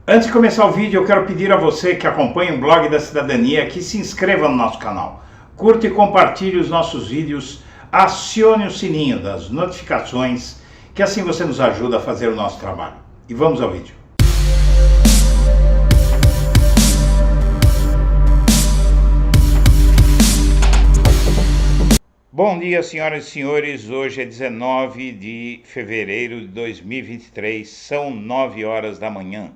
Antes de começar o vídeo, eu quero pedir a você que acompanha o Blog da Cidadania que se inscreva no nosso canal. Curta e compartilhe os nossos vídeos, acione o sininho das notificações, que assim você nos ajuda a fazer o nosso trabalho. E vamos ao vídeo. Bom dia, senhoras e senhores. Hoje é 19 de fevereiro de 2023, são 9 horas da manhã.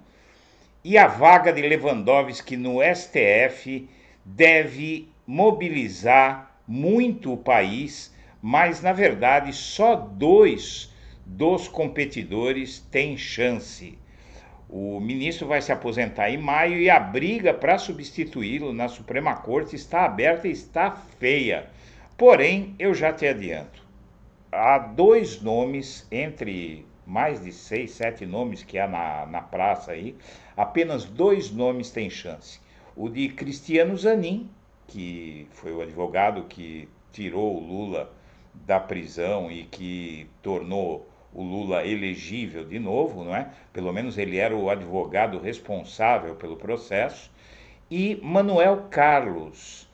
E a vaga de Lewandowski no STF deve mobilizar muito o país, mas na verdade só dois dos competidores têm chance. O ministro vai se aposentar em maio e a briga para substituí-lo na Suprema Corte está aberta e está feia. Porém, eu já te adianto, há dois nomes entre mais de 6, 7 nomes que há na praça aí, apenas dois nomes têm chance. O de Cristiano Zanin, que foi o advogado que tirou o Lula da prisão e que tornou o Lula elegível de novo, não é? Pelo menos ele era o advogado responsável pelo processo. E Manuel Carlos,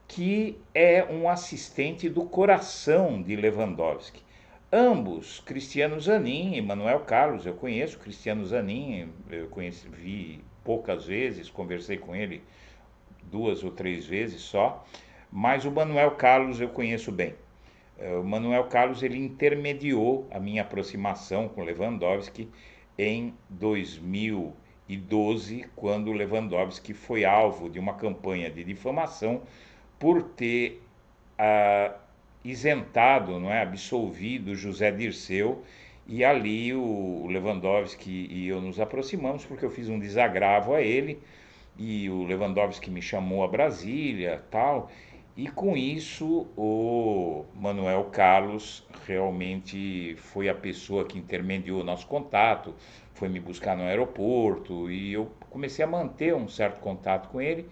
que é um assistente do coração de Lewandowski. Ambos, Cristiano Zanin e Manuel Carlos, eu conheço Cristiano Zanin, vi poucas vezes, conversei com ele 2 ou 3 vezes só, mas o Manuel Carlos eu conheço bem. O Manuel Carlos ele intermediou a minha aproximação com Lewandowski em 2012, quando Lewandowski foi alvo de uma campanha de difamação por ter isentado, não é, absolvido José Dirceu, e ali o Lewandowski e eu nos aproximamos porque eu fiz um desagravo a ele e o Lewandowski me chamou a Brasília, tal, e com isso o Manuel Carlos realmente foi a pessoa que intermediou o nosso contato, foi me buscar no aeroporto e eu comecei a manter um certo contato com ele,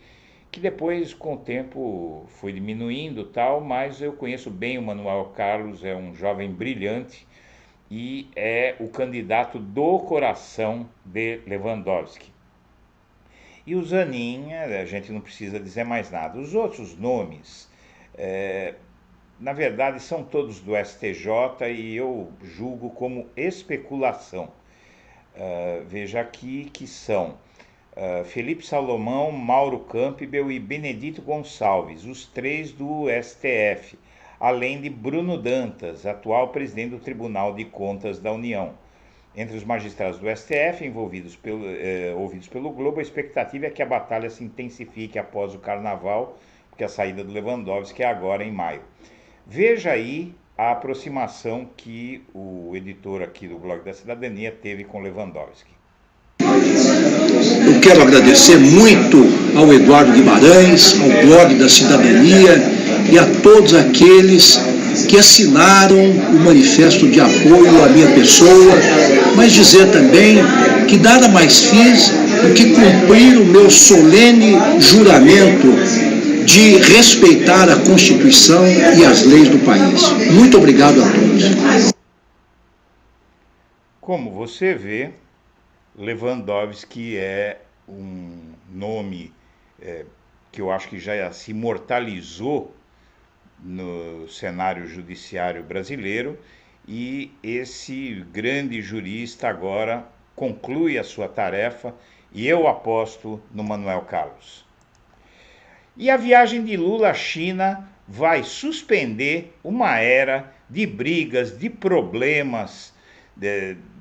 que depois com o tempo foi diminuindo tal, mas eu conheço bem o Manuel Carlos, é um jovem brilhante e é o candidato do coração de Lewandowski. E o Zanin, a gente não precisa dizer mais nada. Os outros nomes, na verdade, são todos do STJ e eu julgo como especulação. Veja aqui que são Felipe Salomão, Mauro Campbell e Benedito Gonçalves, os três do STF, além de Bruno Dantas, atual presidente do Tribunal de Contas da União. Entre os magistrados do STF ouvidos pelo Globo, a expectativa é que a batalha se intensifique após o Carnaval, porque a saída do Lewandowski é agora em maio. Veja aí a aproximação que o editor aqui do Blog da Cidadania teve com Lewandowski. Eu quero agradecer muito ao Eduardo Guimarães, ao Blog da Cidadania e a todos aqueles que assinaram o manifesto de apoio à minha pessoa, mas dizer também que nada mais fiz do que cumprir o meu solene juramento de respeitar a Constituição e as leis do país. Muito obrigado a todos. Como você vê, Lewandowski é um nome que eu acho que já se imortalizou no cenário judiciário brasileiro e esse grande jurista agora conclui a sua tarefa e eu aposto no Manuel Carlos. E a viagem de Lula à China vai suspender uma era de brigas, de problemas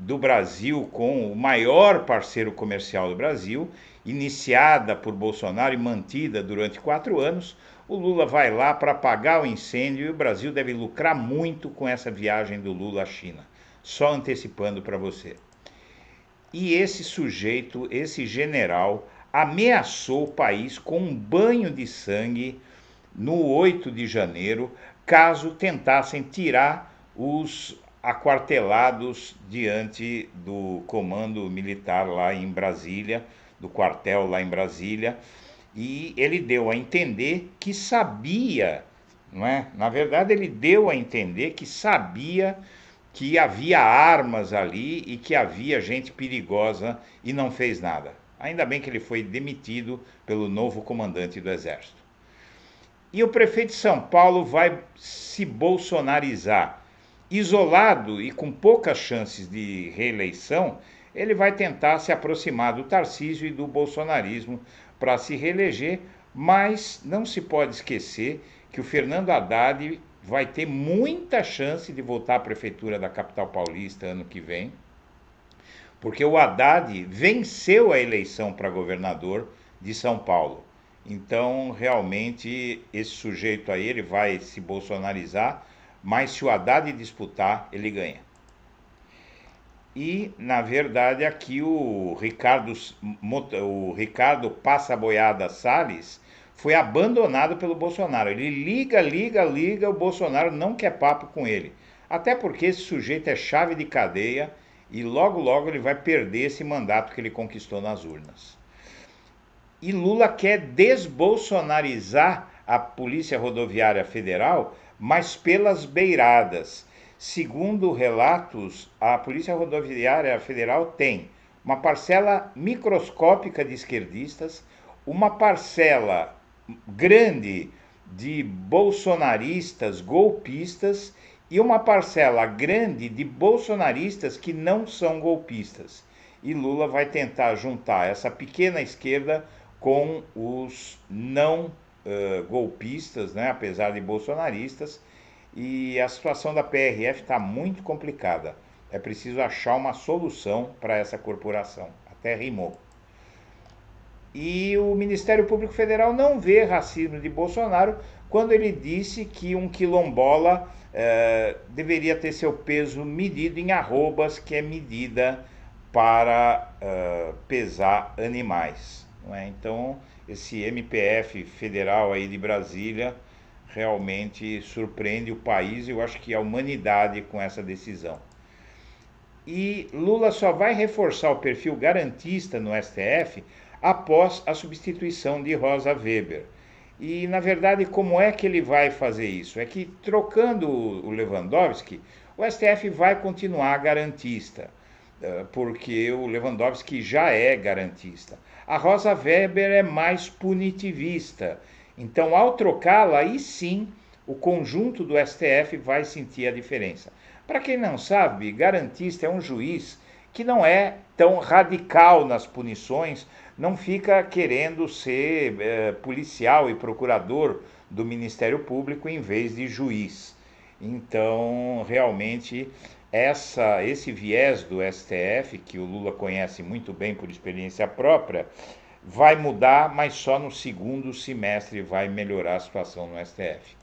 do Brasil com o maior parceiro comercial do Brasil, iniciada por Bolsonaro e mantida durante 4 anos. O Lula vai lá para apagar o incêndio e o Brasil deve lucrar muito com essa viagem do Lula à China. Só antecipando para você. E esse sujeito, esse general, ameaçou o país com um banho de sangue no 8 de janeiro, caso tentassem tirar os aquartelados diante do comando militar lá em Brasília, do quartel lá em Brasília, e ele deu a entender que sabia, não é? Na verdade, ele deu a entender que sabia que havia armas ali e que havia gente perigosa e não fez nada. Ainda bem que ele foi demitido pelo novo comandante do Exército. E o prefeito de São Paulo vai se bolsonarizar. Isolado e com poucas chances de reeleição, ele vai tentar se aproximar do Tarcísio e do bolsonarismo para se reeleger, mas não se pode esquecer que o Fernando Haddad vai ter muita chance de voltar à prefeitura da capital paulista ano que vem, porque o Haddad venceu a eleição para governador de São Paulo. Então, realmente, esse sujeito aí, ele vai se bolsonarizar, mas se o Haddad disputar, ele ganha. E, na verdade, aqui o Ricardo Passa-Boiada Salles foi abandonado pelo Bolsonaro. Ele liga, o Bolsonaro não quer papo com ele. Até porque esse sujeito é chave de cadeia e logo ele vai perder esse mandato que ele conquistou nas urnas. E Lula quer desbolsonarizar a Polícia Rodoviária Federal, mas pelas beiradas. Segundo relatos, a Polícia Rodoviária Federal tem uma parcela microscópica de esquerdistas, uma parcela grande de bolsonaristas, golpistas, e uma parcela grande de bolsonaristas que não são golpistas. E Lula vai tentar juntar essa pequena esquerda com os não golpistas, né, apesar de bolsonaristas, e a situação da PRF está muito complicada. É preciso achar uma solução para essa corporação. Até rimou. E o Ministério Público Federal não vê racismo de Bolsonaro quando ele disse que um quilombola deveria ter seu peso medido em arrobas, que é medida para pesar animais. Não é? Então, esse MPF federal aí de Brasília realmente surpreende o país e eu acho que a humanidade com essa decisão. E Lula só vai reforçar o perfil garantista no STF após a substituição de Rosa Weber. E, na verdade, como é que ele vai fazer isso? É que, trocando o Lewandowski, o STF vai continuar garantista, porque o Lewandowski já é garantista. A Rosa Weber é mais punitivista. Então, ao trocá-la, aí sim, o conjunto do STF vai sentir a diferença. Para quem não sabe, garantista é um juiz que não é tão radical nas punições, não fica querendo ser policial e procurador do Ministério Público em vez de juiz. Então, realmente, esse viés do STF, que o Lula conhece muito bem por experiência própria, vai mudar, mas só no segundo semestre vai melhorar a situação no STF.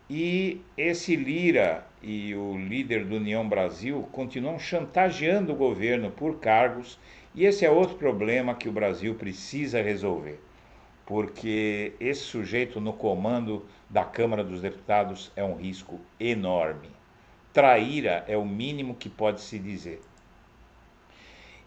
E esse Lira e o líder do União Brasil continuam chantageando o governo por cargos, e esse é outro problema que o Brasil precisa resolver, porque esse sujeito no comando da Câmara dos Deputados é um risco enorme. Traíra é o mínimo que pode se dizer.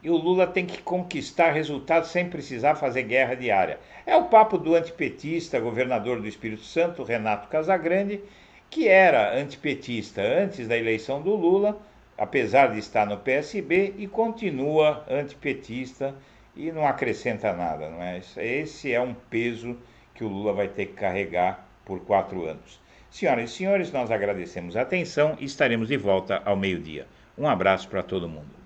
E o Lula tem que conquistar resultados sem precisar fazer guerra diária. É o papo do antipetista, governador do Espírito Santo, Renato Casagrande, que era antipetista antes da eleição do Lula, apesar de estar no PSB, e continua antipetista e não acrescenta nada, não é? Esse é um peso que o Lula vai ter que carregar por 4 anos. Senhoras e senhores, nós agradecemos a atenção e estaremos de volta ao meio-dia. Um abraço para todo mundo.